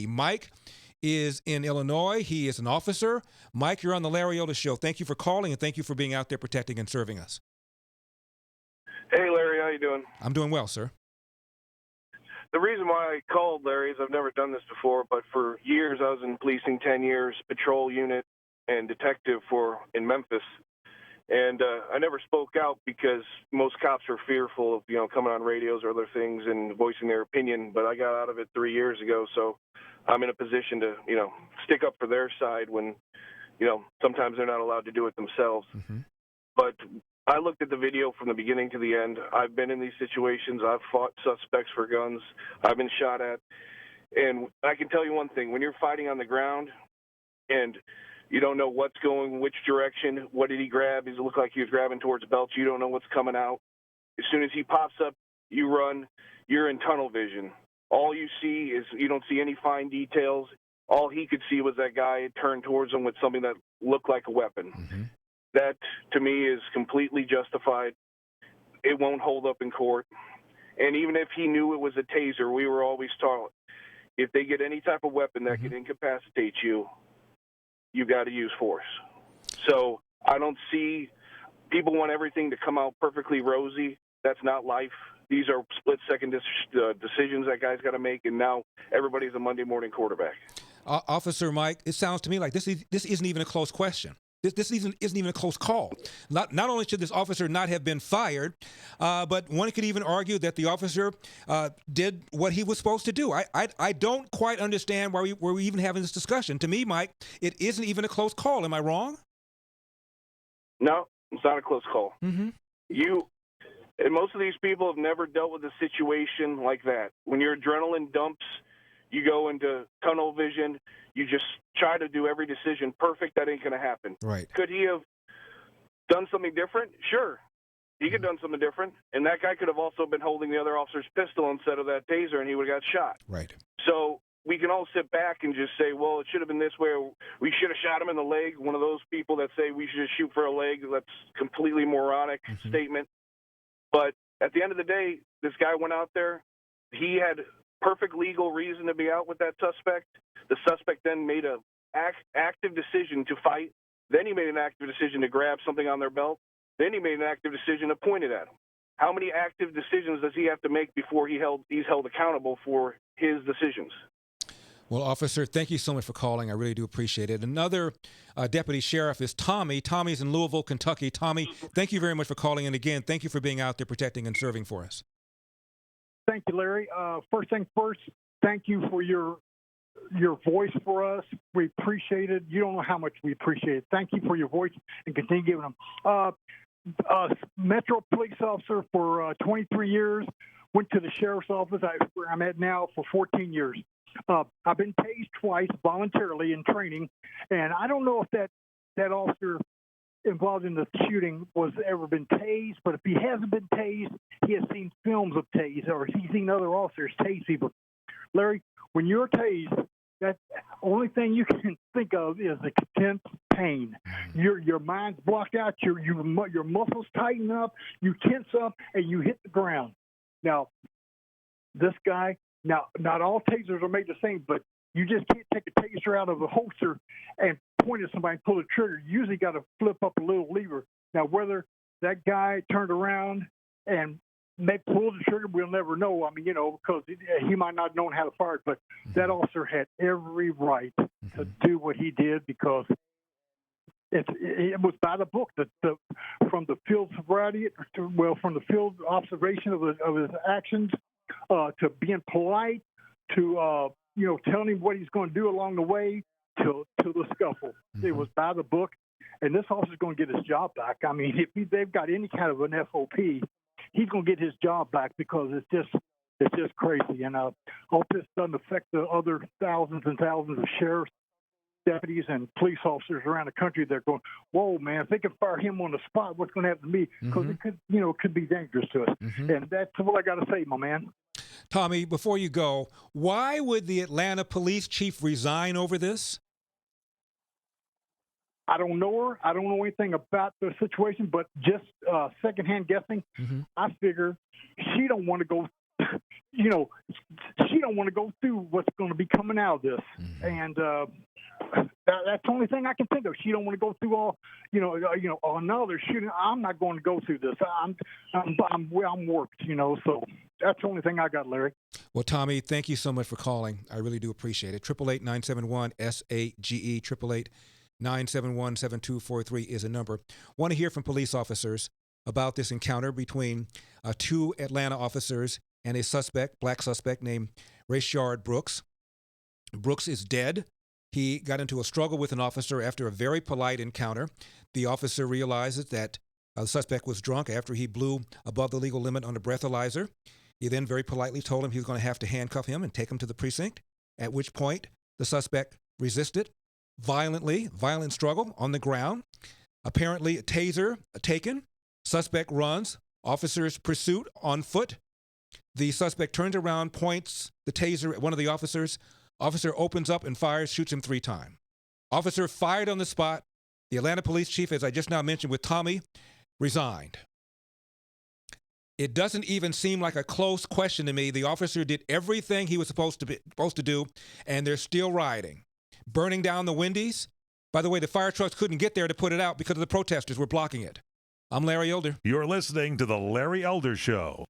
Mike is in Illinois. He is an officer. Mike, you're on the Larry Otis Show. Thank you for calling, and thank you for being out there protecting and serving us. Hey, Larry, how you doing? I'm doing well, sir. The reason why I called, Larry, is I've never done this before, but for years I was in policing, 10 years, patrol unit and detective in Memphis. And I never spoke out because most cops are fearful of, coming on radios or other things and voicing their opinion. But I got out of it 3 years ago, so I'm in a position to, stick up for their side when, sometimes they're not allowed to do it themselves. Mm-hmm. But I looked at the video from the beginning to the end. I've been in these situations. I've fought suspects for guns. I've been shot at. And I can tell you one thing. When you're fighting on the ground and you don't know what's going, which direction, what did he grab? He looked like he was grabbing towards belts. You don't know what's coming out. As soon as he pops up, you run. You're in tunnel vision. All you see is you don't see any fine details. All he could see was that guy turn towards him with something that looked like a weapon. Mm-hmm. That, to me, is completely justified. It won't hold up in court. And even if he knew it was a taser, we were always taught, if they get any type of weapon that can incapacitate you, you got to use force. So I don't see people want everything to come out perfectly rosy. That's not life. These are split-second decisions that guy's got to make, and now everybody's a Monday morning quarterback. Officer Mike, it sounds to me like this isn't even a close question. This isn't even a close call. Not only should this officer not have been fired, but one could even argue that the officer did what he was supposed to do. I don't quite understand why we're even having this discussion. To me, Mike, it isn't even a close call. Am I wrong? No, it's not a close call. Mm-hmm. And most of these people have never dealt with a situation like that. When your adrenaline dumps, you go into tunnel vision. You just try to do every decision perfect. That ain't going to happen. Right. Could he have done something different? Sure. He could have done something different. And that guy could have also been holding the other officer's pistol instead of that taser, and he would have got shot. Right. So we can all sit back and just say, well, it should have been this way. Or we should have shot him in the leg. One of those people that say we should just shoot for a leg. That's completely moronic statement. But at the end of the day, this guy went out there. He had perfect legal reason to be out with that suspect. The suspect then made an active decision to fight. Then he made an active decision to grab something on their belt. Then he made an active decision to point it at him. How many active decisions does he have to make before he's held accountable for his decisions? Well, officer, thank you so much for calling. I really do appreciate it. Another deputy sheriff is Tommy. Tommy's in Louisville, Kentucky. Tommy, thank you very much for calling. And again, thank you for being out there protecting and serving for us. Thank you, Larry. First thing first, thank you for your voice for us. We appreciate it. You don't know how much we appreciate it. Thank you for your voice and continue giving them. Metro police officer for 23 years. Went to the sheriff's office where I'm at now for 14 years. I've been tased twice voluntarily in training, and I don't know if that officer involved in the shooting was ever been tased, but if he hasn't been tased, he has seen films of tased, or he's seen other officers tase people. Larry, when you're tased, that only thing you can think of is intense pain. Your mind's blocked out, your muscles tighten up, you tense up, and you hit the ground. Now, this guy, not all tasers are made the same, but you just can't take a taser out of a holster and point at somebody and pull the trigger. You usually got to flip up a little lever. Now, whether that guy turned around and pulled the trigger, we'll never know. I mean, because he might not have known how to fire it, but that officer had every right to do what he did because it was by the book. From the field sobriety, from the field observation of his actions, to being polite, to telling him what he's going to do along the way, to the scuffle. It was by the book, and this officer's going to get his job back. I mean, if they've got any kind of an FOP, he's going to get his job back because it's just crazy. And I hope this doesn't affect the other thousands and thousands of sheriffs, deputies, and police officers around the country. They're going, whoa, man, if they can fire him on the spot, what's going to happen to me? Because it could be dangerous to us. And that's what I got to say, my man. Tommy, before you go, why would the Atlanta police chief resign over this? I don't know her. I don't know anything about the situation, but just secondhand guessing, I figure she don't want to go you know, she don't want to go through what's going to be coming out of this, and that's the only thing I can think of. She don't want to go through all, another shooting. I'm not going to go through this. I'm worked, So that's the only thing I got, Larry. Well, Tommy, thank you so much for calling. I really do appreciate it. 888-971-SAGE, 888-971-7243 is a number. Want to hear from police officers about this encounter between two Atlanta officers and a black suspect named Rayshard Brooks. Brooks is dead. He got into a struggle with an officer after a very polite encounter. The officer realizes that the suspect was drunk after he blew above the legal limit on the breathalyzer. He then very politely told him he was going to have to handcuff him and take him to the precinct, at which point the suspect resisted violent struggle on the ground. Apparently, a taser taken. Suspect runs. Officers pursuit on foot. The suspect turns around, points the taser at one of the officers. Officer opens up and fires, shoots him 3 times. Officer fired on the spot. The Atlanta police chief, as I just now mentioned with Tommy, resigned. It doesn't even seem like a close question to me. The officer did everything he was supposed to do, and they're still rioting. Burning down the Wendy's. By the way, the fire trucks couldn't get there to put it out because of the protesters were blocking it. I'm Larry Elder. You're listening to The Larry Elder Show.